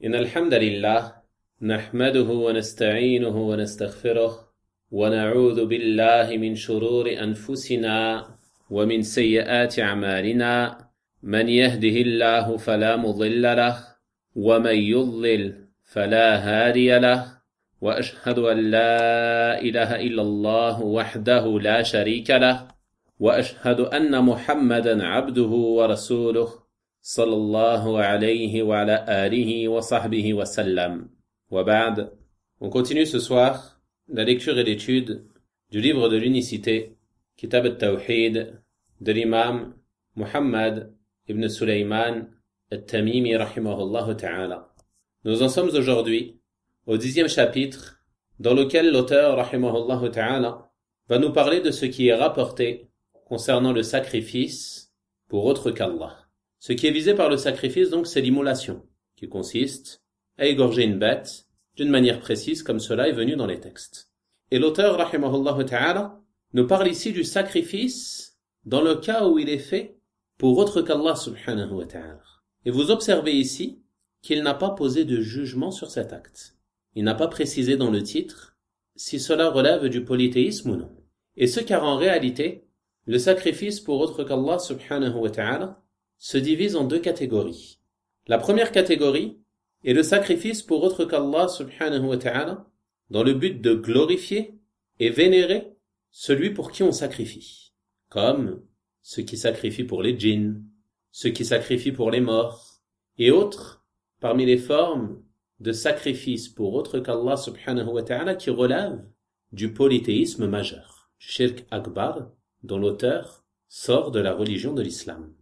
إن الحمد لله نحمده ونستعينه ونستغفره ونعوذ بالله من شرور أنفسنا ومن سيئات أعمالنا من يهده الله فلا مضل له ومن يضلل فلا هادي له وأشهد أن لا إله إلا الله وحده لا شريك له وأشهد أن محمدا عبده ورسوله صلى الله عليه وعلى آله وصحبه وسلم. وبعد, on continue ce soir la lecture et l'étude du livre de l'unicité, Kitab al-Tawhid, de l'imam Muhammad ibn Sulaiman al-Tamimi rahimahullah ta'ala. Nous en sommes aujourd'hui au 10e chapitre, dans lequel l'auteur rahimahullah ta'ala va nous parler de ce qui est rapporté concernant le sacrifice pour autre qu'Allah. Ce qui est visé par le sacrifice, donc, c'est l'immolation, qui consiste à égorger une bête d'une manière précise, comme cela est venu dans les textes. Et l'auteur, rahimahullah ta'ala, nous parle ici du sacrifice dans le cas où il est fait pour autre qu'Allah subhanahu wa ta'ala. Et vous observez ici qu'il n'a pas posé de jugement sur cet acte. Il n'a pas précisé dans le titre si cela relève du polythéisme ou non. Et ce car en réalité, le sacrifice pour autre qu'Allah subhanahu wa ta'ala se divise en deux catégories. La première catégorie est le sacrifice pour autre qu'Allah subhanahu wa ta'ala dans le but de glorifier et vénérer celui pour qui on sacrifie, comme ceux qui sacrifient pour les djinns, ceux qui sacrifient pour les morts, et autres parmi les formes de sacrifice pour autre qu'Allah subhanahu wa ta'ala qui relèvent du polythéisme majeur, du shirk akbar, dont l'auteur sort de la religion de l'islam.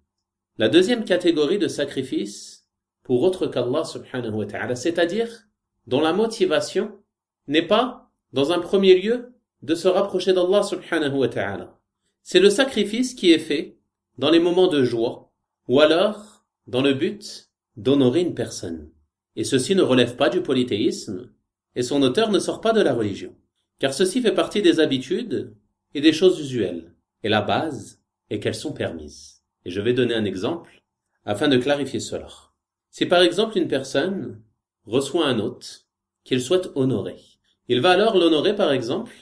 La deuxième catégorie de sacrifice pour autre qu'Allah subhanahu wa ta'ala, c'est-à-dire dont la motivation n'est pas, dans un premier lieu, de se rapprocher d'Allah subhanahu wa ta'ala. C'est le sacrifice qui est fait dans les moments de joie, ou alors dans le but d'honorer une personne. Et ceci ne relève pas du polythéisme, et son auteur ne sort pas de la religion. Car ceci fait partie des habitudes et des choses usuelles. Et la base est qu'elles sont permises. Et je vais donner un exemple afin de clarifier cela. Si par exemple une personne reçoit un hôte qu'il souhaite honorer, il va alors l'honorer par exemple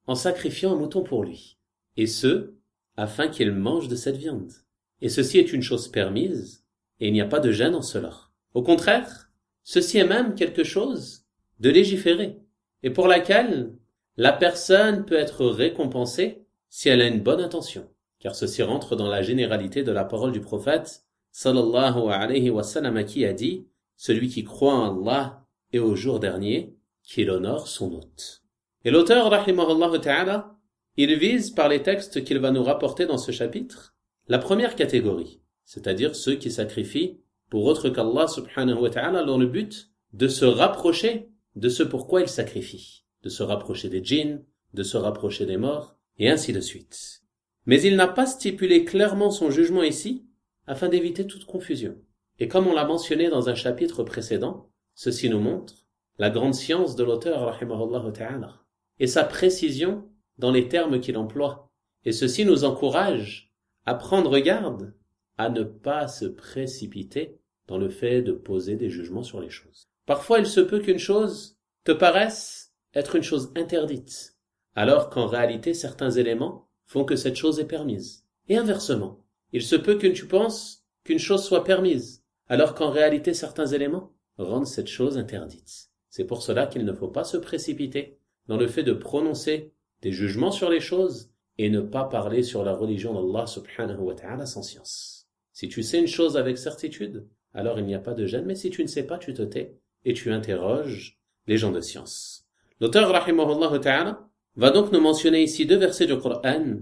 en sacrifiant un mouton pour lui, et ce, afin qu'il mange de cette viande. Et ceci est une chose permise, et il n'y a pas de gêne en cela. Au contraire, ceci est même quelque chose de légiféré, et pour laquelle la personne peut être récompensée si elle a une bonne intention. Car ceci rentre dans la généralité de la parole du prophète sallallahu alayhi wa sallam qui a dit « Celui qui croit en Allah et au jour dernier, qu'il honore son hôte ». Et l'auteur, rahimahullah ta'ala, il vise par les textes qu'il va nous rapporter dans ce chapitre, la première catégorie, c'est-à-dire ceux qui sacrifient pour autre qu'Allah subhanahu wa ta'ala dans le but de se rapprocher de ce pourquoi ils sacrifient, de se rapprocher des djinns, de se rapprocher des morts, et ainsi de suite. Mais il n'a pas stipulé clairement son jugement ici, afin d'éviter toute confusion. Et comme on l'a mentionné dans un chapitre précédent, ceci nous montre la grande science de l'auteur, rahimahullah ta'ala, et sa précision dans les termes qu'il emploie. Et ceci nous encourage à prendre garde, à ne pas se précipiter dans le fait de poser des jugements sur les choses. Parfois, il se peut qu'une chose te paraisse être une chose interdite, alors qu'en réalité, certains éléments font que cette chose est permise. Et inversement, il se peut que tu penses qu'une chose soit permise, alors qu'en réalité certains éléments rendent cette chose interdite. C'est pour cela qu'il ne faut pas se précipiter dans le fait de prononcer des jugements sur les choses et ne pas parler sur la religion d'Allah subhanahu wa ta'ala sans science. Si tu sais une chose avec certitude, alors il n'y a pas de gêne, mais si tu ne sais pas, tu te tais et tu interroges les gens de science. L'auteur rahimahullah ta'ala va donc nous mentionner ici deux versets du Coran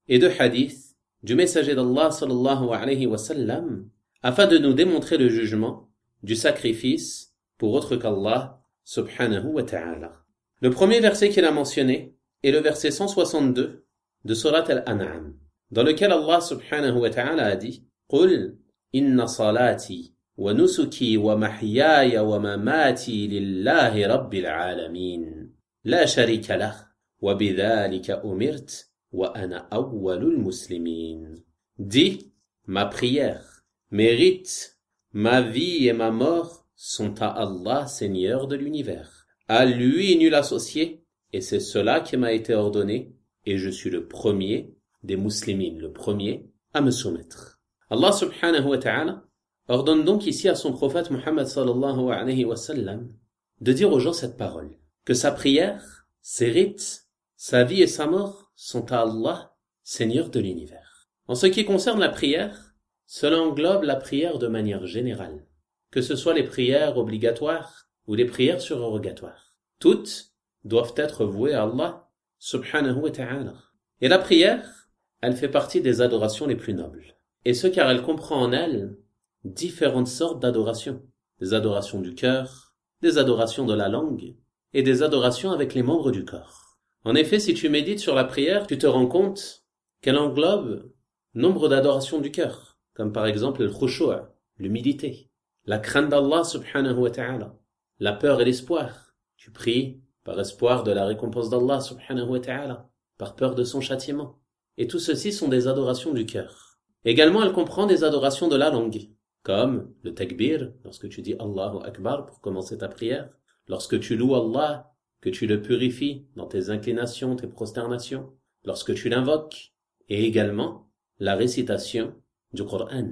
et deux hadiths du messager d'Allah sallallahu alayhi wa sallam afin de nous démontrer le jugement du sacrifice pour autre qu'Allah subhanahu wa ta'ala. Le premier verset qu'il a mentionné est le verset 162 de Surat Al-An'am, dans lequel Allah subhanahu wa ta'ala a dit « Qul inna salati wa nusuki wa mahyaya wa mamati lillahi rabbil alamin la sharika lah وَبِذَلِكَ أُمِرْتُ وَأَنَا أَوَّلُ الْمُسْلِمِينَ. Dis, ma prière, mes rites, ma vie et ma mort sont à Allah, Seigneur de l'univers. À lui nul associé, et c'est cela qui m'a été ordonné, et je suis le premier des muslimines, le premier à me soumettre. Allah subhanahu wa ta'ala ordonne donc ici à son prophète Muhammad sallallahu alayhi wa sallam de dire aux gens cette parole, que sa prière, ses rites, sa vie et sa mort sont à Allah, Seigneur de l'univers. En ce qui concerne la prière, cela englobe la prière de manière générale, que ce soit les prières obligatoires ou les prières surrogatoires. Toutes doivent être vouées à Allah subhanahu wa ta'ala. Et la prière, elle fait partie des adorations les plus nobles. Et ce car elle comprend en elle différentes sortes d'adorations. Des adorations du cœur, des adorations de la langue et des adorations avec les membres du corps. En effet, si tu médites sur la prière, tu te rends compte qu'elle englobe nombre d'adorations du cœur, comme par exemple le khushu', l'humilité, la crainte d'Allah subhanahu wa ta'ala, la peur et l'espoir. Tu pries par espoir de la récompense d'Allah subhanahu wa ta'ala, par peur de son châtiment. Et tout ceci sont des adorations du cœur. Également, elle comprend des adorations de la langue, comme le takbir, lorsque tu dis Allahu Akbar pour commencer ta prière, lorsque tu loues Allah, que tu le purifies dans tes inclinations, tes prosternations, lorsque tu l'invoques, et également la récitation du Coran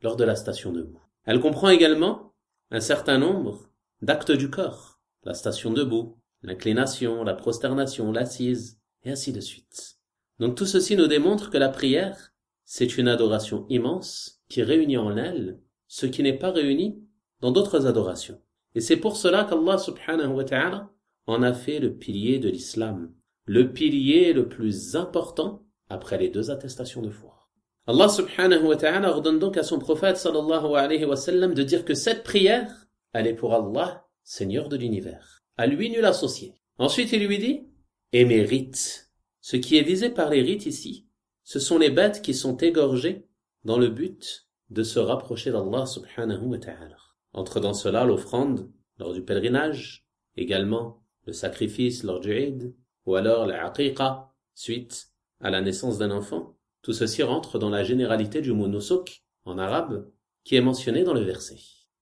lors de la station debout. Elle comprend également un certain nombre d'actes du corps, la station debout, l'inclination, la prosternation, l'assise, et ainsi de suite. Donc tout ceci nous démontre que la prière, c'est une adoration immense qui réunit en elle ce qui n'est pas réuni dans d'autres adorations. Et c'est pour cela qu'Allah subhanahu wa ta'ala en a fait le pilier de l'islam, le pilier le plus important après les deux attestations de foi. Allah subhanahu wa ta'ala ordonne donc à son prophète sallallahu alayhi wa sallam de dire que cette prière, elle est pour Allah, Seigneur de l'univers. À lui nul associé. Ensuite il lui dit, et mes rites. Ce qui est visé par les rites ici, ce sont les bêtes qui sont égorgées dans le but de se rapprocher d'Allah subhanahu wa ta'ala. Entre dans cela l'offrande lors du pèlerinage, également le sacrifice lors du Eid, ou alors la aqiqa, suite à la naissance d'un enfant. Tout ceci rentre dans la généralité du mot nusuk, en arabe, qui est mentionné dans le verset.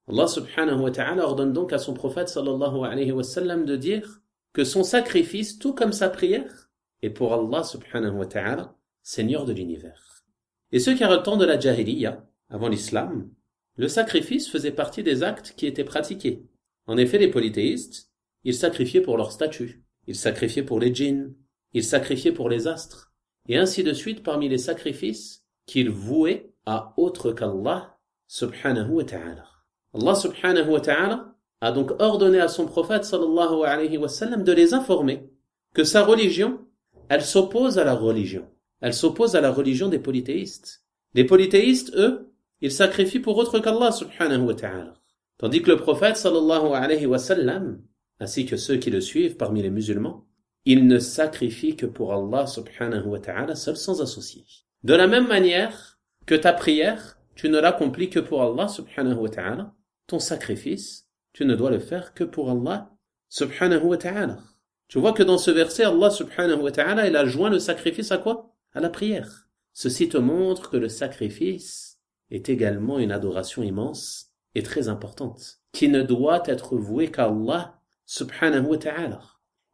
Allah subhanahu wa ta'ala ordonne donc à son prophète sallallahu alayhi wa sallam de dire que son sacrifice, tout comme sa prière, est pour Allah subhanahu wa ta'ala, Seigneur de l'univers. Et ce car au temps de la jahiliya, avant l'islam, le sacrifice faisait partie des actes qui étaient pratiqués. En effet, les polythéistes, ils sacrifiaient pour leur statut, ils sacrifiaient pour les djinns, ils sacrifiaient pour les astres, et ainsi de suite parmi les sacrifices qu'ils vouaient à autre qu'Allah subhanahu wa ta'ala. Allah subhanahu wa ta'ala a donc ordonné à son prophète sallallahu alayhi wa sallam de les informer que sa religion, elle s'oppose à la religion. Elle s'oppose à la religion des polythéistes. Les polythéistes, eux, ils sacrifient pour autre qu'Allah subhanahu wa ta'ala. Tandis que le prophète sallallahu alayhi wa sallam, ainsi que ceux qui le suivent parmi les musulmans, ils ne sacrifient que pour Allah subhanahu wa ta'ala seul sans associé. De la même manière que ta prière, tu ne l'accomplis que pour Allah subhanahu wa ta'ala, ton sacrifice, tu ne dois le faire que pour Allah subhanahu wa ta'ala. Tu vois que dans ce verset, Allah subhanahu wa ta'ala, il a joint le sacrifice à quoi? À la prière. Ceci te montre que le sacrifice est également une adoration immense et très importante, qui ne doit être vouée qu'à Allah subhanahu wa ta'ala.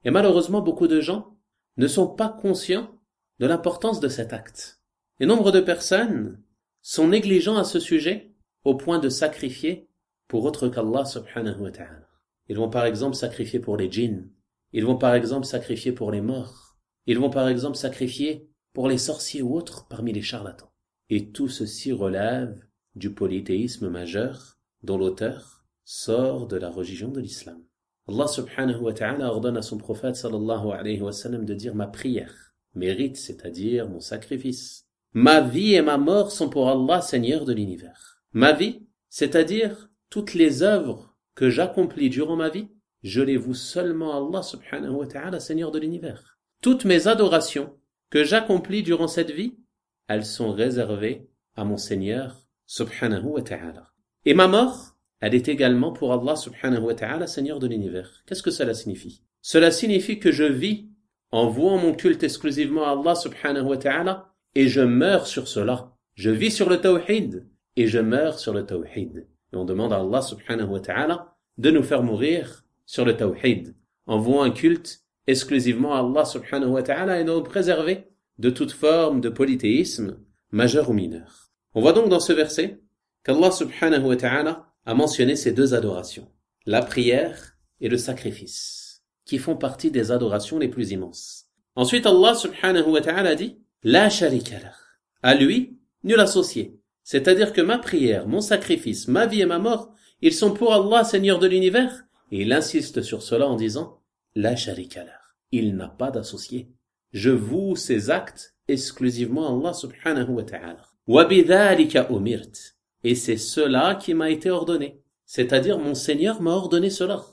Et malheureusement, beaucoup de gens ne sont pas conscients de l'importance de cet acte. Et nombre de personnes sont négligents à ce sujet au point de sacrifier pour autre qu'Allah subhanahu wa ta'ala. Ils vont par exemple sacrifier pour les djinns. Ils vont par exemple sacrifier pour les morts. Ils vont par exemple sacrifier pour les sorciers ou autres parmi les charlatans. Et tout ceci relève du polythéisme majeur dont l'auteur sort de la religion de l'islam. Allah subhanahu wa ta'ala ordonne à son prophète sallallahu alayhi wa sallam de dire ma prière, mes rites, c'est-à-dire mon sacrifice. Ma vie et ma mort sont pour Allah, Seigneur de l'univers. Ma vie, c'est-à-dire toutes les œuvres que j'accomplis durant ma vie, je les voue seulement à Allah subhanahu wa ta'ala, Seigneur de l'univers. Toutes mes adorations que j'accomplis durant cette vie, elles sont réservées à mon Seigneur subhanahu wa ta'ala. Et ma mort, elle est également pour Allah subhanahu wa ta'ala, Seigneur de l'univers. Qu'est-ce que cela signifie? Cela signifie que je vis en vouant mon culte exclusivement à Allah subhanahu wa ta'ala et je meurs sur cela. Je vis sur le tawhid et je meurs sur le tawhid. Et on demande à Allah subhanahu wa ta'ala de nous faire mourir sur le tawhid, en vouant un culte exclusivement à Allah subhanahu wa ta'ala et de nous préserver de toute forme de polythéisme, majeur ou mineur. On voit donc dans ce verset qu'Allah subhanahu wa ta'ala a mentionné ces deux adorations, la prière et le sacrifice, qui font partie des adorations les plus immenses. Ensuite, Allah subhanahu wa ta'ala dit « La sharika lah » à lui, nul associé. C'est-à-dire que ma prière, mon sacrifice, ma vie et ma mort, ils sont pour Allah, Seigneur de l'univers. Et il insiste sur cela en disant « La sharika lah » il n'a pas d'associé. Je voue ces actes exclusivement à Allah subhanahu wa ta'ala. « Wa bidhalika umirt » et c'est cela qui m'a été ordonné. C'est-à-dire mon Seigneur m'a ordonné cela.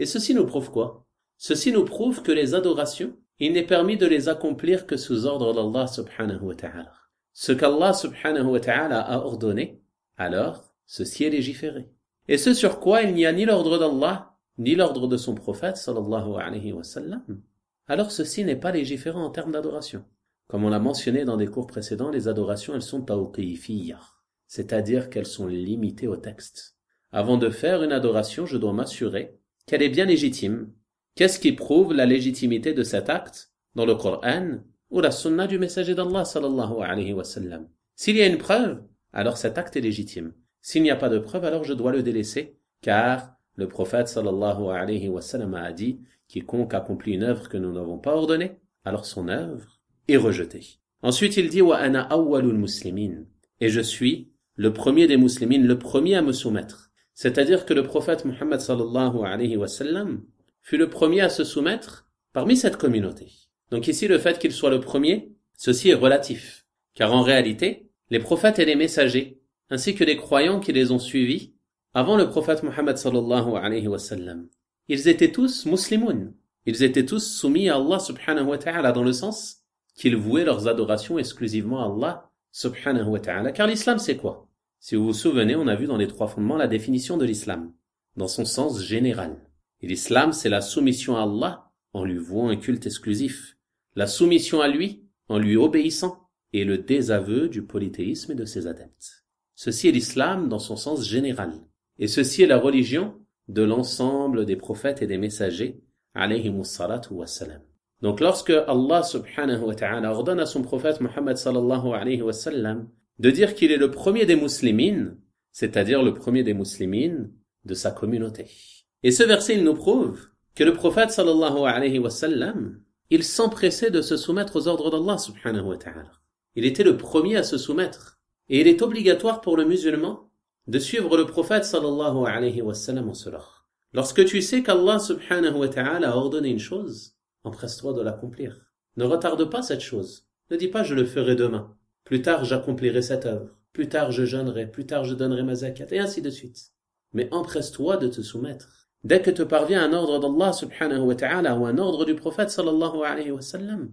Et ceci nous prouve quoi? Ceci nous prouve que les adorations, il n'est permis de les accomplir que sous ordre d'Allah subhanahu wa ta'ala. Ce qu'Allah subhanahu wa ta'ala a ordonné, alors ceci est légiféré. Et ce sur quoi il n'y a ni l'ordre d'Allah, ni l'ordre de son prophète sallallahu alayhi wa sallam, alors ceci n'est pas légiféré en termes d'adoration. Comme on l'a mentionné dans des cours précédents, les adorations elles sont tawqifiyya, c'est-à-dire qu'elles sont limitées au texte. Avant de faire une adoration, je dois m'assurer qu'elle est bien légitime. Qu'est-ce qui prouve la légitimité de cet acte dans le Coran ou la sunna du messager d'Allah sallallahu alayhi wa sallam? S'il y a une preuve, alors cet acte est légitime. S'il n'y a pas de preuve, alors je dois le délaisser, car le prophète sallallahu alayhi wa sallam a dit « Quiconque accomplit une œuvre que nous n'avons pas ordonnée, alors son œuvre est rejetée. » Ensuite, il dit « Wa ana awwalul muslimin » et je suis le premier des muslimines, le premier à me soumettre. C'est-à-dire que le prophète Muhammad sallallahu alayhi wa sallam fut le premier à se soumettre parmi cette communauté. Donc ici, le fait qu'il soit le premier, ceci est relatif. Car en réalité, les prophètes et les messagers, ainsi que les croyants qui les ont suivis, avant le prophète Muhammad sallallahu alayhi wa sallam, ils étaient tous muslimoun. Ils étaient tous soumis à Allah subhanahu wa ta'ala dans le sens qu'ils vouaient leurs adorations exclusivement à Allah subhanahu wa ta'ala. Car l'islam c'est quoi? Si vous vous souvenez, on a vu dans les 3 fondements la définition de l'islam, dans son sens général. Et l'islam c'est la soumission à Allah en lui vouant un culte exclusif, la soumission à lui en lui obéissant et le désaveu du polythéisme et de ses adeptes. Ceci est l'islam dans son sens général. Et ceci est la religion de l'ensemble des prophètes et des messagers, alayhimus salatu wassalam. Donc lorsque Allah subhanahu wa ta'ala ordonne à son prophète Muhammad sallallahu alayhi wa sallam de dire qu'il est le premier des muslimines, c'est-à-dire le premier des muslimines de sa communauté. Et ce verset, il nous prouve que le prophète sallallahu alayhi wa sallam, il s'empressait de se soumettre aux ordres d'Allah subhanahu wa ta'ala. Il était le premier à se soumettre. Et il est obligatoire pour le musulman de suivre le prophète sallallahu alayhi wa sallam en cela. Lorsque tu sais qu'Allah subhanahu wa ta'ala a ordonné une chose, empresse-toi de l'accomplir. Ne retarde pas cette chose. Ne dis pas je le ferai demain. Plus tard j'accomplirai cette œuvre. Plus tard je jeûnerai. Plus tard je donnerai ma zakat. Et ainsi de suite. Mais empresse-toi de te soumettre. Dès que te parvient un ordre d'Allah subhanahu wa ta'ala ou un ordre du prophète sallallahu alayhi wa sallam,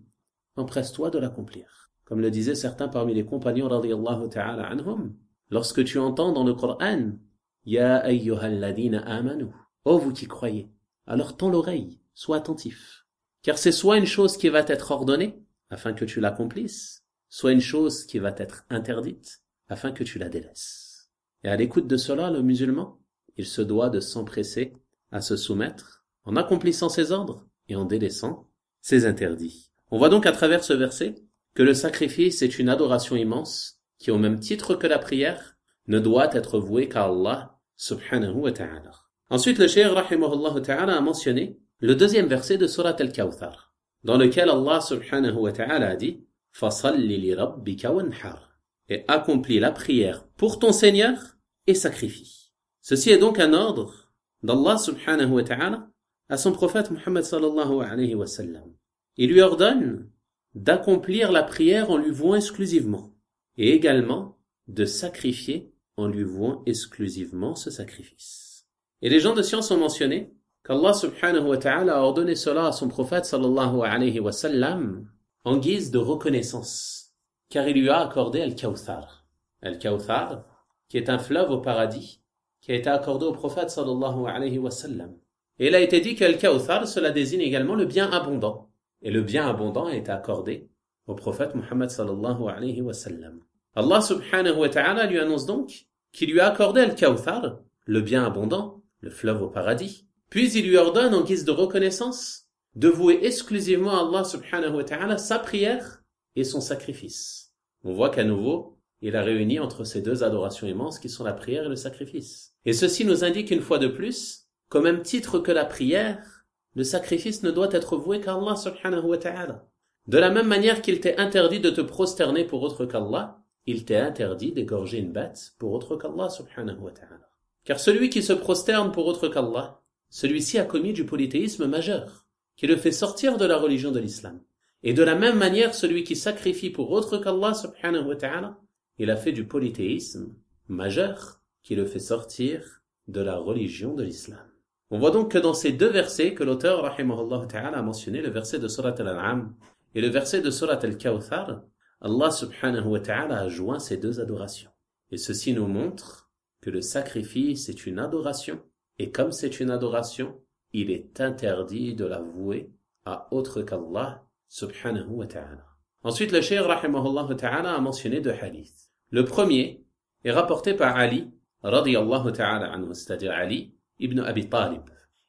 empresse-toi de l'accomplir. Comme le disaient certains parmi les compagnons radiyallahu ta'ala anhum, lorsque tu entends dans le Coran « Ya ayyuhalladhina amanu » ô vous qui croyez, alors tends l'oreille, sois attentif. Car c'est soit une chose qui va être ordonnée, afin que tu l'accomplisses, soit une chose qui va être interdite, afin que tu la délaisses. Et à l'écoute de cela, le musulman, il se doit de s'empresser à se soumettre en accomplissant ses ordres et en délaissant ses interdits. On voit donc à travers ce verset que le sacrifice est une adoration immense qui, au même titre que la prière, ne doit être vouée qu'à Allah subhanahu wa ta'ala. Ensuite, le cheikh rahimahullah ta'ala a mentionné le deuxième verset de Surat Al-Kawthar, dans lequel Allah subhanahu wa ta'ala a dit « Fasalli li rabbika wanhar » et accomplis la prière pour ton Seigneur et sacrifie. Ceci est donc un ordre d'Allah subhanahu wa ta'ala à son prophète Muhammad sallallahu alayhi wa sallam. Il lui ordonne d'accomplir la prière en lui vouant exclusivement et également de sacrifier en lui vouant exclusivement ce sacrifice. Et les gens de science ont mentionné qu'Allah subhanahu wa ta'ala a ordonné cela à son prophète sallallahu alayhi wa sallam en guise de reconnaissance, car il lui a accordé Al-Kawthar. Al-Kawthar, qui est un fleuve au paradis, qui a été accordé au prophète sallallahu alayhi wa sallam. Et il a été dit qu'Al-Kawthar, cela désigne également le bien abondant. Et le bien abondant a été accordé au prophète Muhammad sallallahu alayhi wa sallam. Allah subhanahu wa ta'ala lui annonce donc qu'il lui a accordé Al-Kawthar, le bien abondant, le fleuve au paradis. Puis il lui ordonne en guise de reconnaissance de vouer exclusivement à Allah subhanahu wa ta'ala sa prière et son sacrifice. On voit qu'à nouveau, il a réuni entre ces deux adorations immenses qui sont la prière et le sacrifice. Et ceci nous indique une fois de plus qu'au même titre que la prière, le sacrifice ne doit être voué qu'à Allah subhanahu wa ta'ala. De la même manière qu'il t'est interdit de te prosterner pour autre qu'Allah, il t'est interdit d'égorger une bête pour autre qu'Allah subhanahu wa ta'ala. Car celui qui se prosterne pour autre qu'Allah, celui-ci a commis du polythéisme majeur, qui le fait sortir de la religion de l'islam. Et de la même manière, celui qui sacrifie pour autre qu'Allah subhanahu wa ta'ala, il a fait du polythéisme majeur, qui le fait sortir de la religion de l'islam. On voit donc que dans ces deux versets que l'auteur, rahimahullah ta'ala, a mentionné, le verset de Surat Al-An'am et le verset de Surat Al-Kawthar, Allah subhanahu wa ta'ala a joint ces deux adorations. Et ceci nous montre que le sacrifice est une adoration, et comme c'est une adoration, il est interdit de la vouer à autre qu'Allah subhanahu wa ta'ala. Ensuite, le cheikh rahimahullah ta'ala a mentionné deux hadiths. Le premier est rapporté par Ali, radiyallahu ta'ala anhu, c'est-à-dire Ali ibn Abi Talib.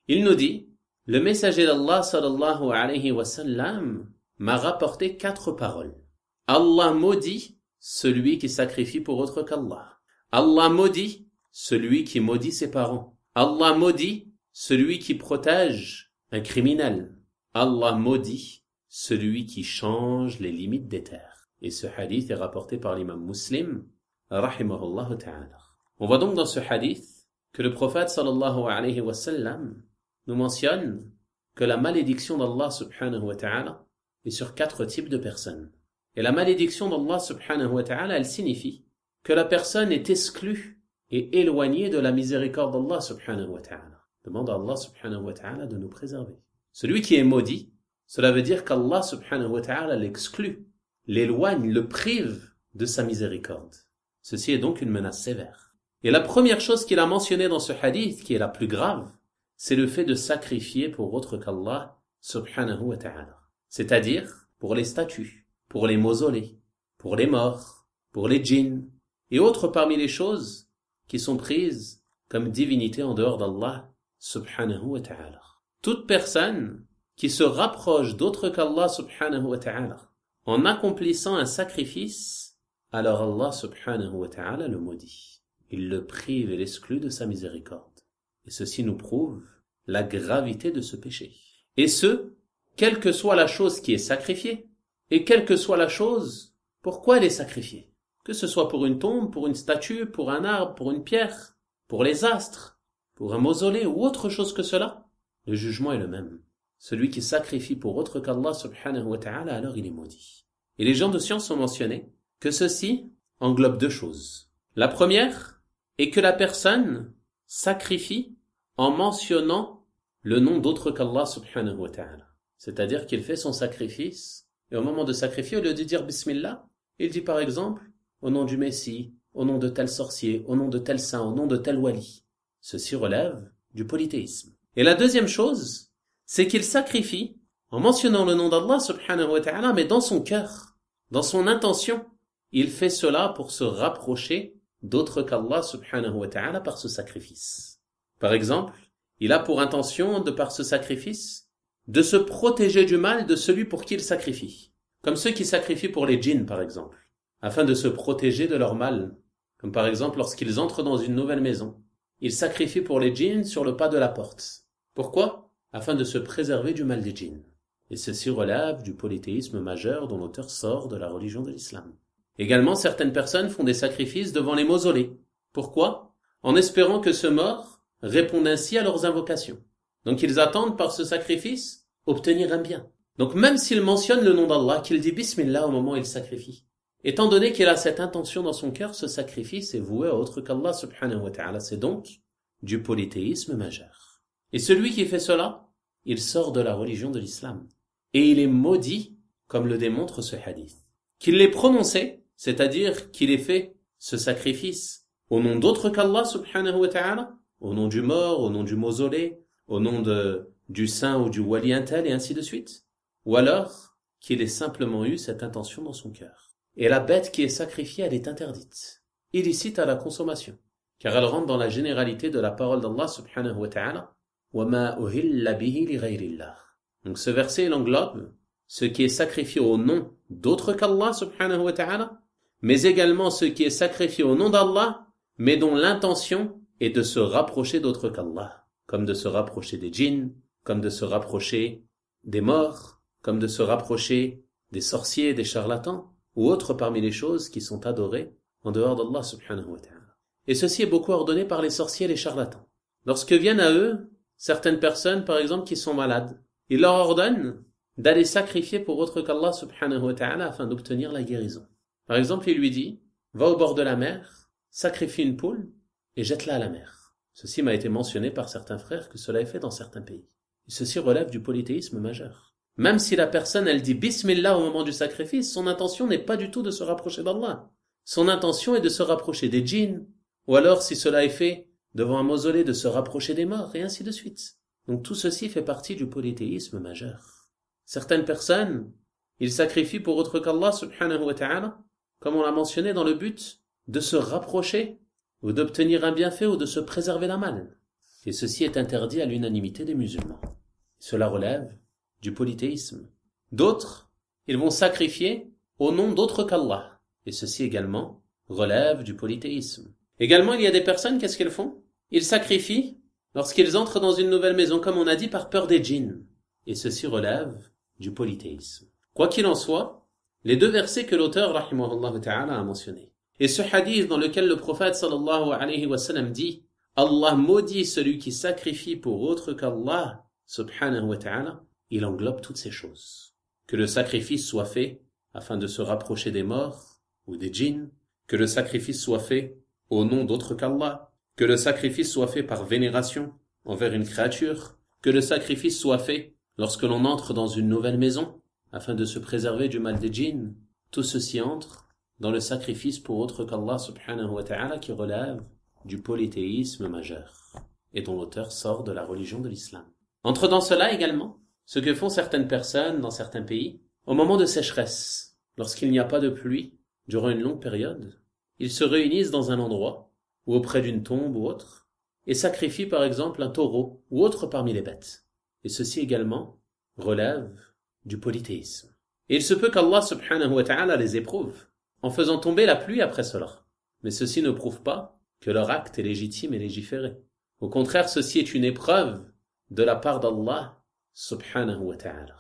Il nous dit, le messager d'Allah sallallahu alayhi wa sallam m'a rapporté 4 paroles. Allah maudit celui qui sacrifie pour autre qu'Allah. Allah maudit celui qui maudit ses parents. Allah maudit celui qui protège un criminel. Allah maudit celui qui change les limites des terres. Et ce hadith est rapporté par l'imam Muslim, rahimahullah ta'ala. On voit donc dans ce hadith que le prophète sallallahu alayhi wa sallam nous mentionne que la malédiction d'Allah subhanahu wa ta'ala est sur 4 types de personnes. Et la malédiction d'Allah subhanahu wa ta'ala, elle signifie que la personne est exclue et éloignée de la miséricorde d'Allah subhanahu wa ta'ala. Demande à Allah subhanahu wa ta'ala de nous préserver. Celui qui est maudit, cela veut dire qu'Allah subhanahu wa ta'ala l'exclut, l'éloigne, le prive de sa miséricorde. Ceci est donc une menace sévère. Et la première chose qu'il a mentionnée dans ce hadith, qui est la plus grave, c'est le fait de sacrifier pour autre qu'Allah subhanahu wa ta'ala. C'est-à-dire pour les statues, pour les mausolées, pour les morts, pour les djinns, et autres parmi les choses qui sont prises comme divinités en dehors d'Allah subhanahu wa ta'ala. Toute personne qui se rapproche d'autre qu'Allah subhanahu wa ta'ala en accomplissant un sacrifice, alors Allah subhanahu wa ta'ala le maudit. Il le prive et l'exclut de sa miséricorde. Et ceci nous prouve la gravité de ce péché. Et ce, quelle que soit la chose qui est sacrifiée, et quelle que soit la chose, pourquoi elle est sacrifiée. Que ce soit pour une tombe, pour une statue, pour un arbre, pour une pierre, pour les astres, pour un mausolée ou autre chose que cela, le jugement est le même. Celui qui sacrifie pour autre qu'Allah subhanahu wa ta'ala, alors il est maudit. Et les gens de science ont mentionné que ceci englobe 2 choses. La première est que la personne sacrifie en mentionnant le nom d'autre qu'Allah subhanahu wa ta'ala. C'est-à-dire qu'il fait son sacrifice, et au moment de sacrifier, au lieu de dire Bismillah, il dit par exemple, au nom du Messie, au nom de tel sorcier, au nom de tel saint, au nom de tel wali. Ceci relève du polythéisme. Et la deuxième chose, c'est qu'il sacrifie en mentionnant le nom d'Allah subhanahu wa ta'ala, mais dans son cœur, dans son intention. Il fait cela pour se rapprocher d'autre qu'Allah subhanahu wa ta'ala par ce sacrifice. Par exemple, il a pour intention, de par ce sacrifice, de se protéger du mal de celui pour qui il sacrifie. Comme ceux qui sacrifient pour les djinns, par exemple, afin de se protéger de leur mal. Comme par exemple, lorsqu'ils entrent dans une nouvelle maison, ils sacrifient pour les djinns sur le pas de la porte. Pourquoi ? Afin de se préserver du mal des djinns. Et ceci relève du polythéisme majeur dont l'auteur sort de la religion de l'islam. Également, certaines personnes font des sacrifices devant les mausolées. Pourquoi ? En espérant que ce mort réponde ainsi à leurs invocations. Donc ils attendent par ce sacrifice obtenir un bien. Donc même s'il mentionne le nom d'Allah, qu'il dit Bismillah au moment où il sacrifie, étant donné qu'il a cette intention dans son cœur, ce sacrifice est voué à autre qu'Allah subhanahu wa ta'ala. C'est donc du polythéisme majeur. Et celui qui fait cela, il sort de la religion de l'islam. Et il est maudit, comme le démontre ce hadith. Qu'il l'ait prononcé, c'est-à-dire qu'il ait fait ce sacrifice au nom d'autre qu'Allah subhanahu wa ta'ala, au nom du mort, au nom du mausolée, au nom du saint ou du wali intel et ainsi de suite, ou alors qu'il ait simplement eu cette intention dans son cœur. Et la bête qui est sacrifiée, elle est interdite, illicite à la consommation. car elle rentre dans la généralité de la parole d'Allah subhanahu wa ta'ala. وَمَا أُهِلَّ بِهِ لِغَيْرِ اللَّهِ. Donc ce verset il englobe ce qui est sacrifié au nom d'autre qu'Allah subhanahu wa ta'ala, mais également ce qui est sacrifié au nom d'Allah, mais dont l'intention est de se rapprocher d'autre qu'Allah, comme de se rapprocher des djinns, comme de se rapprocher des morts, comme de se rapprocher des sorciers, des charlatans, ou autres parmi les choses qui sont adorées en dehors d'Allah subhanahu wa ta'ala. Et ceci est beaucoup ordonné par les sorciers et les charlatans. Lorsque viennent à eux certaines personnes, par exemple, qui sont malades, ils leur ordonnent d'aller sacrifier pour autre qu'Allah subhanahu wa ta'ala afin d'obtenir la guérison. Par exemple, il lui dit, va au bord de la mer, sacrifie une poule et jette-la à la mer. Ceci m'a été mentionné par certains frères que cela est fait dans certains pays. Et ceci relève du polythéisme majeur. Même si la personne, elle dit Bismillah au moment du sacrifice, son intention n'est pas du tout de se rapprocher d'Allah. Son intention est de se rapprocher des djinns, ou alors, si cela est fait devant un mausolée, de se rapprocher des morts, et ainsi de suite. Donc tout ceci fait partie du polythéisme majeur. Certaines personnes, ils sacrifient pour autre qu'Allah subhanahu wa ta'ala, comme on l'a mentionné, dans le but de se rapprocher, ou d'obtenir un bienfait, ou de se préserver d'un mal. Et ceci est interdit à l'unanimité des musulmans. Cela relève du polythéisme. D'autres, ils vont sacrifier au nom d'autre qu'Allah. Et ceci également relève du polythéisme. Également, il y a des personnes, qu'est-ce qu'elles font? Ils sacrifient lorsqu'ils entrent dans une nouvelle maison, comme on a dit, par peur des djinns. Et ceci relève du polythéisme. Quoi qu'il en soit, les deux versets que l'auteur, rahimahullah ta'ala, a mentionnés, et ce hadith dans lequel le prophète, sallallahu alayhi wa sallam, dit « Allah maudit celui qui sacrifie pour autre qu'Allah, subhanahu wa ta'ala », il englobe toutes ces choses. Que le sacrifice soit fait afin de se rapprocher des morts ou des djinns, que le sacrifice soit fait au nom d'autre qu'Allah, que le sacrifice soit fait par vénération envers une créature, que le sacrifice soit fait lorsque l'on entre dans une nouvelle maison afin de se préserver du mal des djinns. Tout ceci entre dans le sacrifice pour autre qu'Allah subhanahu wa ta'ala qui relève du polythéisme majeur et dont l'auteur sort de la religion de l'islam. Entre dans cela également ce que font certaines personnes dans certains pays au moment de sécheresse, lorsqu'il n'y a pas de pluie durant une longue période. Ils se réunissent dans un endroit ou auprès d'une tombe ou autre et sacrifient par exemple un taureau ou autre parmi les bêtes. Et ceci également relève du polythéisme. Et il se peut qu'Allah subhanahu wa ta'ala les éprouve en faisant tomber la pluie après cela. Mais ceci ne prouve pas que leur acte est légitime et légiféré. Au contraire, ceci est une épreuve de la part d'Allah subhanahu wa ta'ala.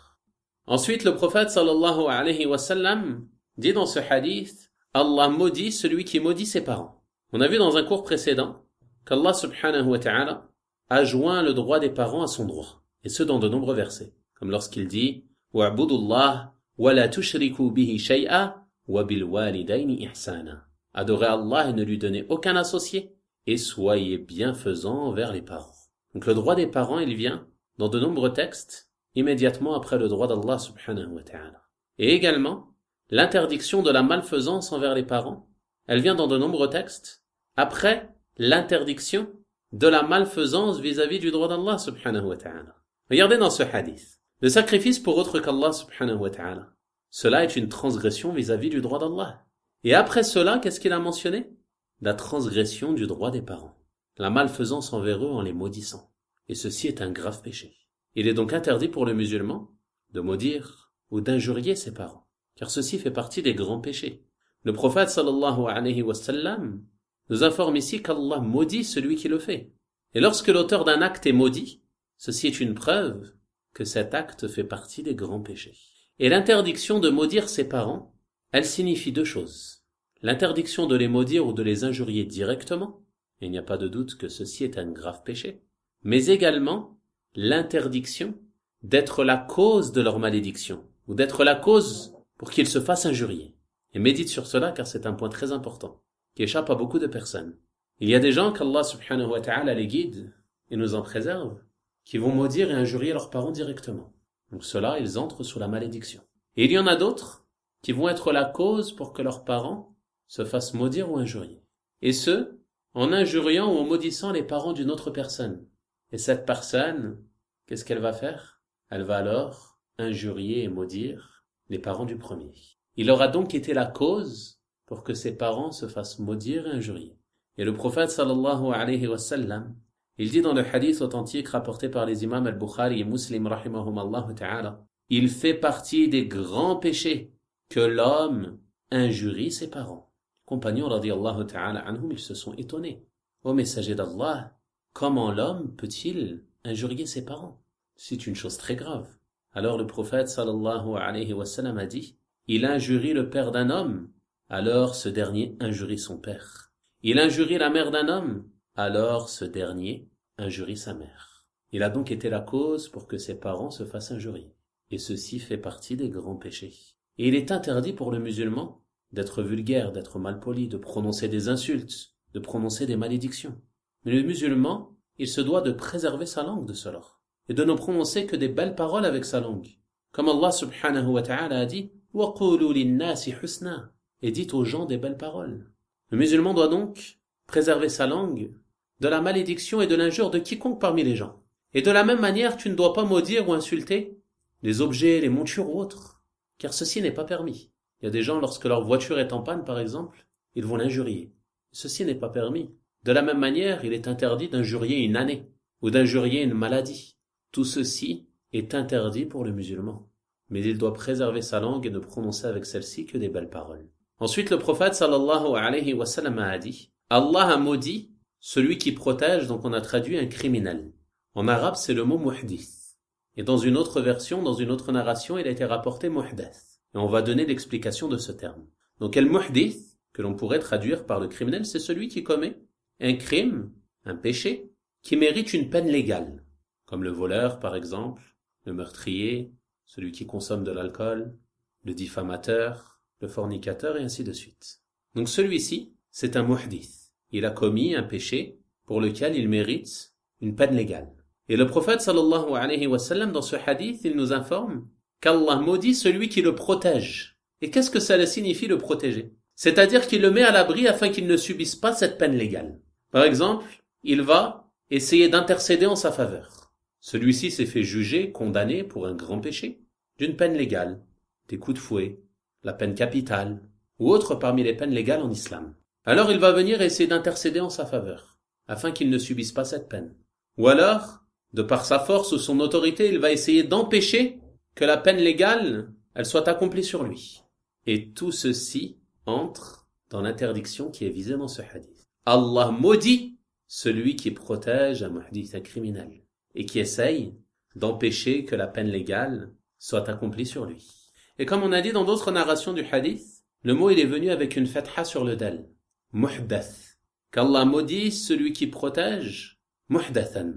Ensuite, le prophète sallallahu alayhi wa sallam dit dans ce hadith, Allah maudit celui qui maudit ses parents. On a vu dans un cours précédent qu'Allah subhanahu wa ta'ala a joint le droit des parents à son droit. Et ce dans de nombreux versets. Comme lorsqu'il dit, وَاعْبُدُوا اللَّهَ وَلَا تُشْرِكُوا بِهِ شَيْئًا وَبِالْوَالِدَيْنِ إِحْسَانًا. Adorez Allah et ne lui donnez aucun associé, et soyez bienfaisants envers les parents. Donc le droit des parents, il vient dans de nombreux textes, immédiatement après le droit d'Allah subhanahu wa ta'ala. Et également, l'interdiction de la malfaisance envers les parents, elle vient dans de nombreux textes, après l'interdiction de la malfaisance vis-à-vis du droit d'Allah subhanahu wa ta'ala. Regardez dans ce hadith, le sacrifice pour autre qu'Allah subhanahu wa ta'ala, cela est une transgression vis-à-vis du droit d'Allah. Et après cela, qu'est-ce qu'il a mentionné? La transgression du droit des parents, la malfaisance envers eux en les maudissant. Et ceci est un grave péché. Il est donc interdit pour le musulman de maudire ou d'injurier ses parents, car ceci fait partie des grands péchés. Le prophète sallallahu alayhi wa sallam nous informe ici qu'Allah maudit celui qui le fait. Et lorsque l'auteur d'un acte est maudit, ceci est une preuve que cet acte fait partie des grands péchés. Et l'interdiction de maudire ses parents, elle signifie deux choses. L'interdiction de les maudire ou de les injurier directement, et il n'y a pas de doute que ceci est un grave péché, mais également l'interdiction d'être la cause de leur malédiction, ou d'être la cause pour qu'ils se fassent injurier. Et médite sur cela car c'est un point très important, qui échappe à beaucoup de personnes. Il y a des gens qu'Allah subhanahu wa ta'ala les guide et nous en préserve, qui vont maudire et injurier leurs parents directement. Donc ceux-là, ils entrent sous la malédiction. Et il y en a d'autres qui vont être la cause pour que leurs parents se fassent maudire ou injurier. Et ce, en injuriant ou en maudissant les parents d'une autre personne. Et cette personne, qu'est-ce qu'elle va faire? Elle va alors injurier et maudire les parents du premier. Il aura donc été la cause pour que ses parents se fassent maudire et injurier. Et le prophète sallallahu alayhi wa sallam, il dit dans le hadith authentique rapporté par les imams al-Bukhari et Muslim rahimahumallahu ta'ala, il fait partie des grands péchés que l'homme injurie ses parents. Les compagnons radiyallahu ta'ala anhum, ils se sont étonnés. Ô messager d'Allah, comment l'homme peut-il injurier ses parents? C'est une chose très grave. Alors le prophète sallallahu alayhi wa sallam a dit, il injurie le père d'un homme, alors ce dernier injurie son père. Il injurie la mère d'un homme, alors ce dernier injurie sa mère. Il a donc été la cause pour que ses parents se fassent injurier. Et ceci fait partie des grands péchés. Et il est interdit pour le musulman d'être vulgaire, d'être malpoli, de prononcer des insultes, de prononcer des malédictions. Mais le musulman, il se doit de préserver sa langue de cela et de ne prononcer que des belles paroles avec sa langue. Comme Allah subhanahu wa ta'ala a dit « وَقُولُوا لِلنَّاسِ حُسْنًا » et dit aux gens des belles paroles. Le musulman doit donc préserver sa langue de la malédiction et de l'injure de quiconque parmi les gens. Et de la même manière, tu ne dois pas maudire ou insulter les objets, les montures ou autres, car ceci n'est pas permis. Il y a des gens, lorsque leur voiture est en panne, par exemple, ils vont l'injurier. Ceci n'est pas permis. De la même manière, il est interdit d'injurier une année ou d'injurier une maladie. Tout ceci est interdit pour le musulman. Mais il doit préserver sa langue et ne prononcer avec celle-ci que des belles paroles. Ensuite, le prophète sallallahu alayhi wa sallam a dit « Allah a maudit celui qui protège », donc on a traduit un criminel. En arabe, c'est le mot « muhdith ». Et dans une autre version, dans une autre narration, il a été rapporté « muhdath ». Et on va donner l'explication de ce terme. Donc, al-muhdith, que l'on pourrait traduire par le criminel, c'est celui qui commet un crime, un péché, qui mérite une peine légale. Comme le voleur, par exemple, le meurtrier, celui qui consomme de l'alcool, le diffamateur, le fornicateur, et ainsi de suite. Donc celui-ci, c'est un muhdith. Il a commis un péché pour lequel il mérite une peine légale. Et le prophète sallallahu alayhi wa sallam, dans ce hadith, il nous informe qu'Allah maudit celui qui le protège. Et qu'est-ce que cela signifie, le protéger? C'est-à-dire qu'il le met à l'abri afin qu'il ne subisse pas cette peine légale. Par exemple, il va essayer d'intercéder en sa faveur. Celui-ci s'est fait juger, condamné pour un grand péché, d'une peine légale, des coups de fouet, la peine capitale, ou autre parmi les peines légales en islam. Alors il va venir essayer d'intercéder en sa faveur, afin qu'il ne subisse pas cette peine. Ou alors, de par sa force ou son autorité, il va essayer d'empêcher que la peine légale, elle soit accomplie sur lui. Et tout ceci entre dans l'interdiction qui est visée dans ce hadith. Allah maudit celui qui protège un muhdith, un criminel, et qui essaye d'empêcher que la peine légale soit accomplie sur lui. Et comme on a dit dans d'autres narrations du hadith, le mot il est venu avec une fatha sur le dal, muhdath, qu'Allah maudit celui qui protège, muhdathan.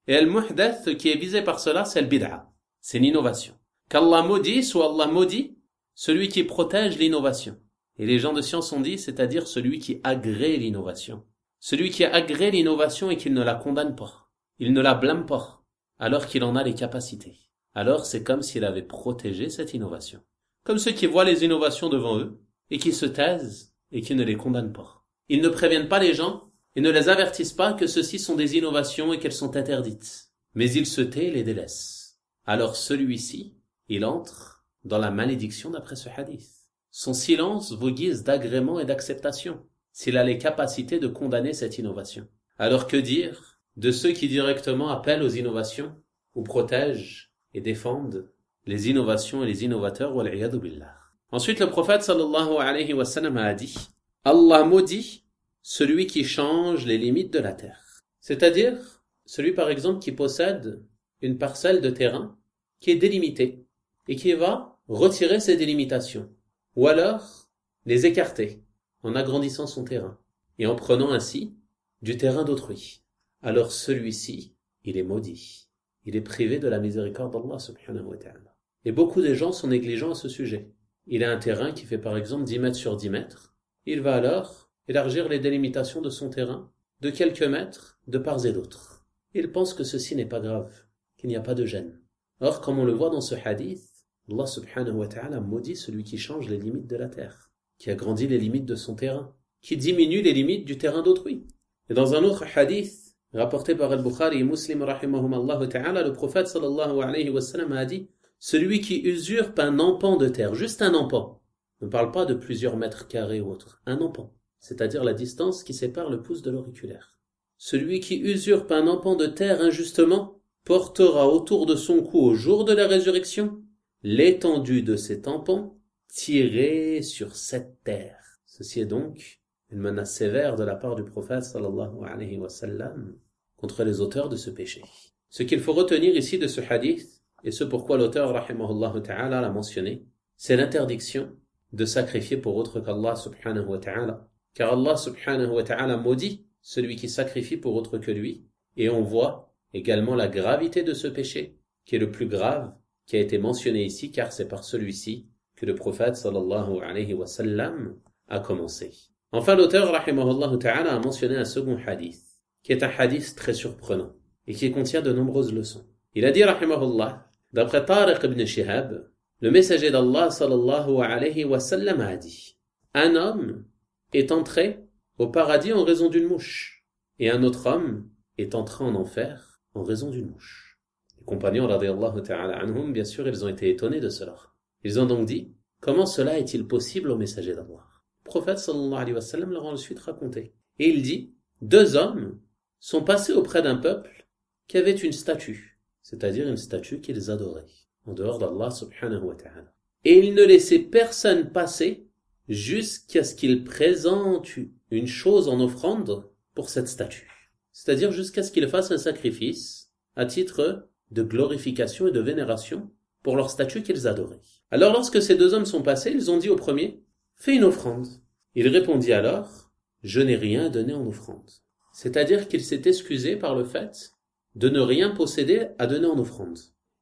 Et al-muhdath qui est visé par cela, c'est le bid'a, c'est l'innovation. Qu'Allah maudisse ou Allah maudit celui qui protège l'innovation. Et les gens de science ont dit, c'est-à-dire celui qui agrée l'innovation. Celui qui agrée l'innovation et qu'il ne la condamne pas, il ne la blâme pas, alors qu'il en a les capacités. Alors c'est comme s'il avait protégé cette innovation. Comme ceux qui voient les innovations devant eux, et qui se taisent, et qui ne les condamnent pas. Ils ne préviennent pas les gens, et ne les avertissent pas que ceci sont des innovations et qu'elles sont interdites. Mais ils se taisent et les délaissent. Alors celui-ci, il entre dans la malédiction d'après ce hadith. Son silence vaut guise d'agrément et d'acceptation, s'il a les capacités de condamner cette innovation. Alors que dire de ceux qui directement appellent aux innovations, ou protègent et défendent les innovations et les innovateurs, wal'iyadu billah. Ensuite, le prophète sallallahu alayhi wa sallam a dit « Allah maudit celui qui change les limites de la terre. » C'est-à-dire, celui par exemple qui possède une parcelle de terrain qui est délimitée et qui va retirer ses délimitations, ou alors les écarter en agrandissant son terrain et en prenant ainsi du terrain d'autrui. Alors celui-ci, il est maudit. Il est privé de la miséricorde d'Allah subhanahu wa ta'ala. Et beaucoup de gens sont négligents à ce sujet. Il a un terrain qui fait par exemple 10 mètres sur 10 mètres. Il va alors élargir les délimitations de son terrain de quelques mètres de part et d'autre. Il pense que ceci n'est pas grave, qu'il n'y a pas de gêne. Or, comme on le voit dans ce hadith, Allah subhanahu wa ta'ala maudit celui qui change les limites de la terre, qui agrandit les limites de son terrain, qui diminue les limites du terrain d'autrui. Et dans un autre hadith, rapporté par Al-Bukhari et Muslim rahimahumallahu ta'ala, le prophète sallallahu alayhi wa sallam a dit « Celui qui usurpe un empan de terre, juste un empan, ne parle pas de plusieurs mètres carrés ou autre, un empan. c'est-à-dire la distance qui sépare le pouce de l'auriculaire. Celui qui usurpe un empan de terre injustement portera autour de son cou au jour de la résurrection l'étendue de cet empan tiré sur cette terre. Ceci est donc une menace sévère de la part du prophète sallallahu alayhi wa sallam contre les auteurs de ce péché. Ce qu'il faut retenir ici de ce hadith, et ce pourquoi l'auteur rahimahullah ta'ala l'a mentionné, c'est l'interdiction de sacrifier pour autre qu'Allah subhanahu wa ta'ala. Car Allah subhanahu wa ta'ala maudit celui qui sacrifie pour autre que lui, et on voit également la gravité de ce péché, qui est le plus grave, qui a été mentionné ici, car c'est par celui-ci que le prophète sallallahu alayhi wa sallam a commencé. Enfin, l'auteur rahimahullah ta'ala a mentionné un second hadith, qui est un hadith très surprenant, et qui contient de nombreuses leçons. Il a dit rahimahullah, d'après Tariq ibn Shihab, le messager d'Allah sallallahu alayhi wa sallam a dit: un homme est entré au paradis en raison d'une mouche, et un autre homme est entré en enfer en raison d'une mouche. Les compagnons radiyallahu ta'ala anhum, bien sûr, ils ont été étonnés de cela. Ils ont donc dit: comment cela est-il possible au messager d'Allah? Le prophète sallallahu alayhi wa sallam leur a ensuite raconté. Et il dit: deux hommes sont passés auprès d'un peuple qui avait une statue, c'est-à-dire une statue qu'ils adoraient, en dehors d'Allah subhanahu wa ta'ala. Et ils ne laissaient personne passer jusqu'à ce qu'ils présentent une chose en offrande pour cette statue. C'est-à-dire jusqu'à ce qu'ils fassent un sacrifice à titre de glorification et de vénération pour leur statue qu'ils adoraient. Alors lorsque ces deux hommes sont passés, ils ont dit au premier: fais une offrande. Il répondit alors: je n'ai rien donné en offrande. C'est-à-dire qu'il s'est excusé par le fait de ne rien posséder à donner en offrande.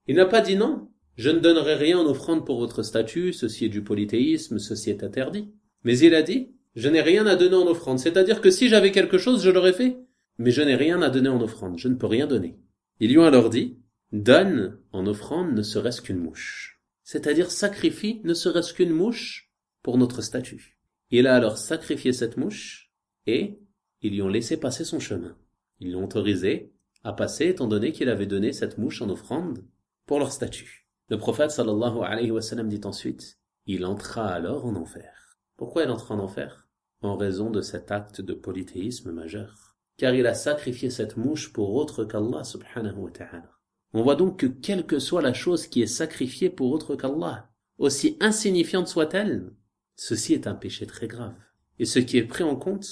Il n'a pas dit non, je ne donnerai rien en offrande pour votre statut, ceci est du polythéisme, ceci est interdit. Mais il a dit: je n'ai rien à donner en offrande. C'est-à-dire que si j'avais quelque chose, je l'aurais fait. Mais je n'ai rien à donner en offrande, je ne peux rien donner. Ils lui ont alors dit: donne en offrande ne serait-ce qu'une mouche. C'est-à-dire sacrifie ne serait-ce qu'une mouche pour notre statut. Il a alors sacrifié cette mouche et ils lui ont laissé passer son chemin. Ils l'ont autorisé à passer étant donné qu'il avait donné cette mouche en offrande pour leur statut. Le prophète sallallahu alayhi wa sallam dit ensuite: il entra alors en enfer. Pourquoi il entra en enfer? En raison de cet acte de polythéisme majeur. Car il a sacrifié cette mouche pour autre qu'Allah subhanahu wa ta'ala. On voit donc que quelle que soit la chose qui est sacrifiée pour autre qu'Allah, aussi insignifiante soit-elle, ceci est un péché très grave. Et ce qui est pris en compte,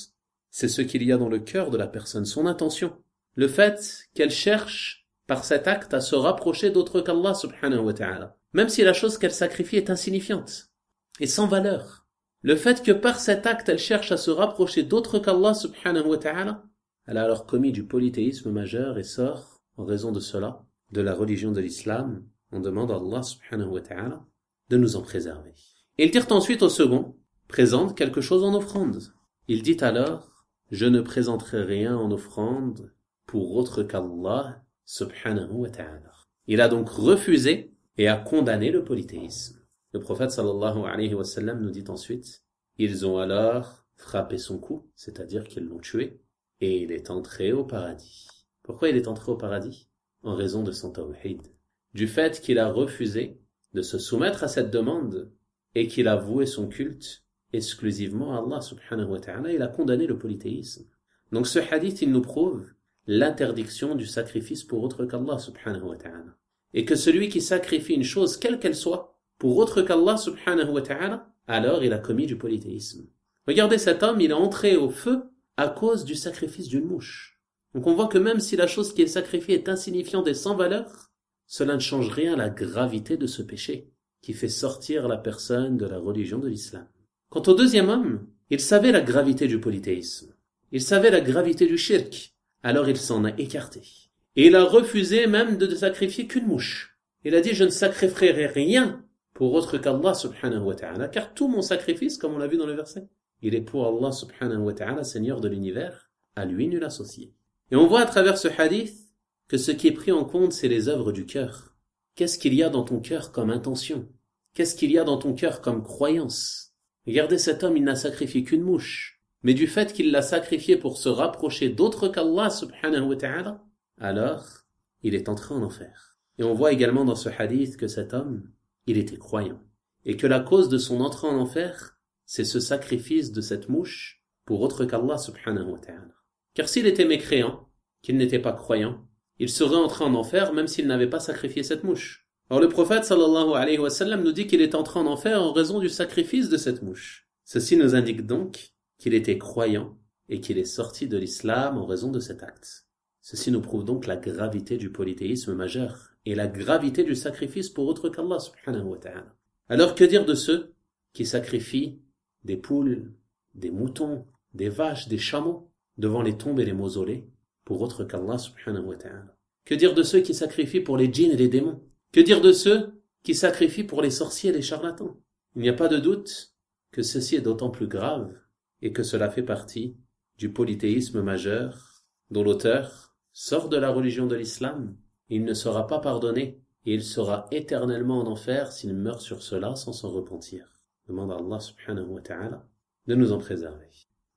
c'est ce qu'il y a dans le cœur de la personne, son intention. Le fait qu'elle cherche par cet acte à se rapprocher d'autre qu'Allah subhanahu wa ta'ala. Même si la chose qu'elle sacrifie est insignifiante et sans valeur. Le fait que par cet acte elle cherche à se rapprocher d'autre qu'Allah subhanahu wa ta'ala, elle a alors commis du polythéisme majeur et sort, en raison de cela, de la religion de l'islam. On demande à Allah subhanahu wa ta'ala de nous en préserver. Il dit ensuite au second: présente quelque chose en offrande. Il dit alors: je ne présenterai rien en offrande pour autre qu'Allah subhanahu wa ta'ala. Il a donc refusé et a condamné le polythéisme. Le prophète sallallahu alayhi wa sallam nous dit ensuite: ils ont alors frappé son cou, c'est-à-dire qu'ils l'ont tué, et il est entré au paradis. Pourquoi il est entré au paradis? En raison de son tawhid, du fait qu'il a refusé de se soumettre à cette demande et qu'il a voué son culte exclusivement à Allah subhanahu wa ta'ala. Il a condamné le polythéisme. Donc ce hadith, il nous prouve l'interdiction du sacrifice pour autre qu'Allah subhanahu wa ta'ala. Et que celui qui sacrifie une chose, quelle qu'elle soit, pour autre qu'Allah subhanahu wa ta'ala, alors il a commis du polythéisme. Regardez cet homme, il est entré au feu à cause du sacrifice d'une mouche. Donc on voit que même si la chose qui est sacrifiée est insignifiante et sans valeur, cela ne change rien à la gravité de ce péché, qui fait sortir la personne de la religion de l'islam. Quant au deuxième homme, il savait la gravité du polythéisme. Il savait la gravité du shirk. Alors il s'en a écarté. Et il a refusé même de sacrifier qu'une mouche. Il a dit: je ne sacrifierai rien pour autre qu'Allah subhanahu wa ta'ala, car tout mon sacrifice, comme on l'a vu dans le verset, il est pour Allah subhanahu wa ta'ala, Seigneur de l'univers, à lui nul associé. Et on voit à travers ce hadith que ce qui est pris en compte, c'est les œuvres du cœur. Qu'est-ce qu'il y a dans ton cœur comme intention? Qu'est-ce qu'il y a dans ton cœur comme croyance? Regardez, cet homme, il n'a sacrifié qu'une mouche. Mais du fait qu'il l'a sacrifié pour se rapprocher d'autre qu'Allah subhanahu wa ta'ala, alors il est entré en enfer. Et on voit également dans ce hadith que cet homme, il était croyant. Et que la cause de son entrée en enfer, c'est ce sacrifice de cette mouche pour autre qu'Allah subhanahu wa ta'ala. Car s'il était mécréant, qu'il n'était pas croyant, il serait entré en enfer même s'il n'avait pas sacrifié cette mouche. Or le prophète sallallahu alayhi wa sallam nous dit qu'il est entré en enfer en raison du sacrifice de cette mouche. Ceci nous indique donc qu'il était croyant et qu'il est sorti de l'islam en raison de cet acte. Ceci nous prouve donc la gravité du polythéisme majeur et la gravité du sacrifice pour autre qu'Allah subhanahu wa ta'ala. Alors que dire de ceux qui sacrifient des poules, des moutons, des vaches, des chameaux devant les tombes et les mausolées pour autre qu'Allah subhanahu wa ta'ala? Que dire de ceux qui sacrifient pour les djinns et les démons? Que dire de ceux qui sacrifient pour les sorciers et les charlatans? Il n'y a pas de doute que ceci est d'autant plus grave et que cela fait partie du polythéisme majeur dont l'auteur sort de la religion de l'islam. Il ne sera pas pardonné et il sera éternellement en enfer s'il meurt sur cela sans s'en repentir. Demande à Allah subhanahu wa ta'ala de nous en préserver.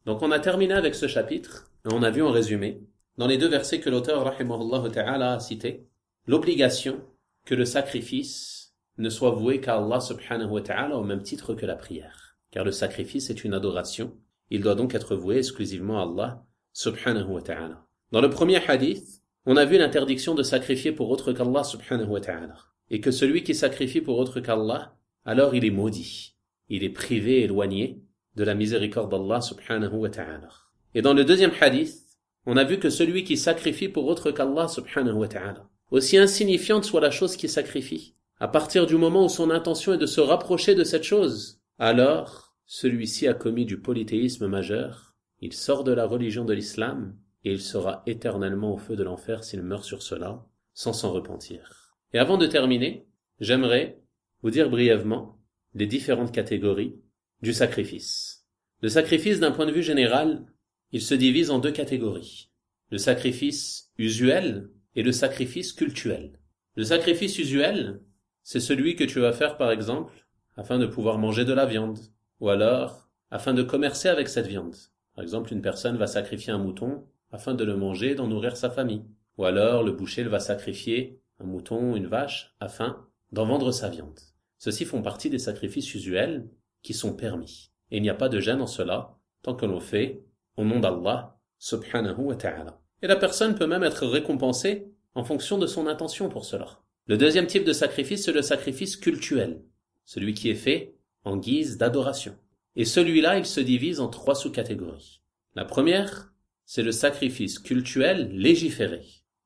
Donc on a terminé avec ce chapitre et on a vu en résumé, dans les deux versets que l'auteur rahimahullah ta'ala a cités, l'obligation que le sacrifice ne soit voué qu'à Allah subhanahu wa ta'ala au même titre que la prière. Car le sacrifice est une adoration, il doit donc être voué exclusivement à Allah subhanahu wa ta'ala. Dans le premier hadith, on a vu l'interdiction de sacrifier pour autre qu'Allah subhanahu wa ta'ala. Et que celui qui sacrifie pour autre qu'Allah, alors il est maudit. Il est privé et éloigné de la miséricorde d'Allah subhanahu wa ta'ala. Et dans le deuxième hadith, on a vu que celui qui sacrifie pour autre qu'Allah subhanahu wa ta'ala, aussi insignifiante soit la chose qu'il sacrifie, à partir du moment où son intention est de se rapprocher de cette chose, alors celui-ci a commis du polythéisme majeur, il sort de la religion de l'islam, et il sera éternellement au feu de l'enfer s'il meurt sur cela, sans s'en repentir. Et avant de terminer, j'aimerais vous dire brièvement les différentes catégories du sacrifice. Le sacrifice, d'un point de vue général, il se divise en deux catégories. Le sacrifice usuel et le sacrifice cultuel. Le sacrifice usuel, c'est celui que tu vas faire par exemple afin de pouvoir manger de la viande, ou alors afin de commercer avec cette viande. Par exemple, une personne va sacrifier un mouton afin de le manger et d'en nourrir sa famille. Ou alors le boucher va sacrifier un mouton ou une vache afin d'en vendre sa viande. Ceux-ci font partie des sacrifices usuels qui sont permis. Et il n'y a pas de gêne en cela tant que l'on fait au nom d'Allah subhanahu wa ta'ala. Et la personne peut même être récompensée en fonction de son intention pour cela. Le deuxième type de sacrifice, c'est le sacrifice cultuel, celui qui est fait en guise d'adoration. Et celui-là, il se divise en trois sous-catégories. La première, c'est le sacrifice cultuel légiféré.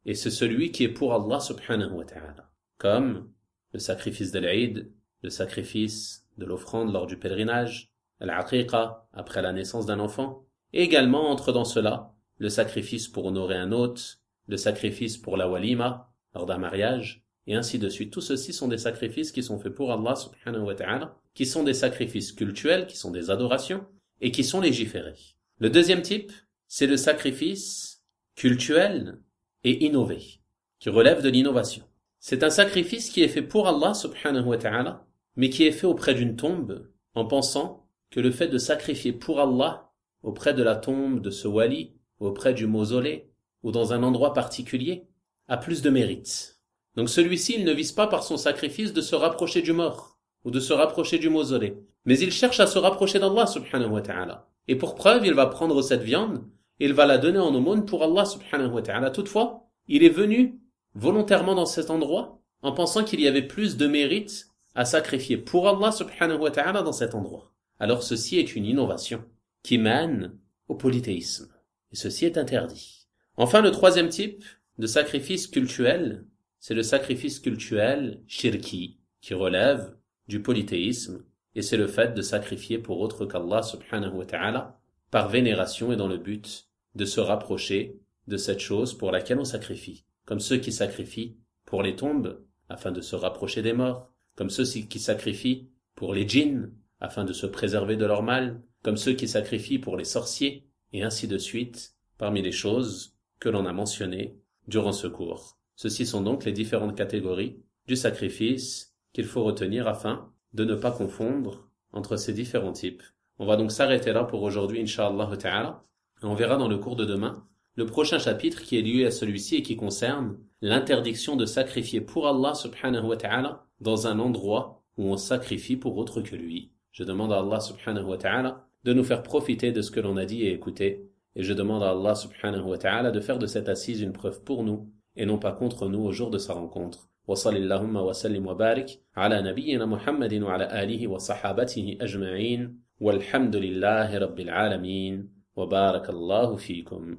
Et c'est celui qui est pour Allah subhanahu wa ta'ala. Comme le sacrifice de l'Aïd, le sacrifice de l'offrande lors du pèlerinage, l'aqiqa après la naissance d'un enfant. Et également entre dans cela le sacrifice pour honorer un hôte, le sacrifice pour la walima lors d'un mariage, et ainsi de suite. Tout ceci sont des sacrifices qui sont faits pour Allah subhanahu wa ta'ala, qui sont des sacrifices cultuels, qui sont des adorations, et qui sont légiférés. Le deuxième type, c'est le sacrifice cultuel et innové, qui relève de l'innovation. C'est un sacrifice qui est fait pour Allah subhanahu wa ta'ala, mais qui est fait auprès d'une tombe, en pensant que le fait de sacrifier pour Allah, auprès de la tombe de ce wali, auprès du mausolée, ou dans un endroit particulier, a plus de mérite. Donc celui-ci, il ne vise pas par son sacrifice de se rapprocher du mort, ou de se rapprocher du mausolée, mais il cherche à se rapprocher d'Allah subhanahu wa ta'ala. Et pour preuve, il va prendre cette viande, et il va la donner en aumône pour Allah subhanahu wa ta'ala. Toutefois, il est venu volontairement dans cet endroit, en pensant qu'il y avait plus de mérite à sacrifier pour Allah subhanahu wa ta'ala dans cet endroit. Alors ceci est une innovation qui mène au polythéisme. Et ceci est interdit. Enfin, le troisième type de sacrifice cultuel, c'est le sacrifice cultuel shirki, qui relève du polythéisme, et c'est le fait de sacrifier pour autre qu'Allah subhanahu wa ta'ala, par vénération et dans le but de se rapprocher de cette chose pour laquelle on sacrifie. Comme ceux qui sacrifient pour les tombes, afin de se rapprocher des morts, comme ceux qui sacrifient pour les djinns, afin de se préserver de leur mal, comme ceux qui sacrifient pour les sorciers, et ainsi de suite, parmi les choses que l'on a mentionnées durant ce cours. Ceci sont donc les différentes catégories du sacrifice qu'il faut retenir afin de ne pas confondre entre ces différents types. On va donc s'arrêter là pour aujourd'hui, incha'Allah ta'ala, et on verra dans le cours de demain le prochain chapitre qui est lié à celui-ci et qui concerne l'interdiction de sacrifier pour Allah subhanahu wa ta'ala dans un endroit où on sacrifie pour autre que lui. Je demande à Allah subhanahu wa ta'ala de nous faire profiter de ce que l'on a dit et écouté, et je demande à Allah subhanahu wa ta'ala de faire de cette assise une preuve pour nous, et non pas contre nous au jour de sa rencontre. Wa sallallahu wa sallim wa barik ala nabiyyina Muhammadin wa ala alihi wa sahabatihi ajma'in, walhamdulillahi rabbil alamin, wa barakallahu fikum.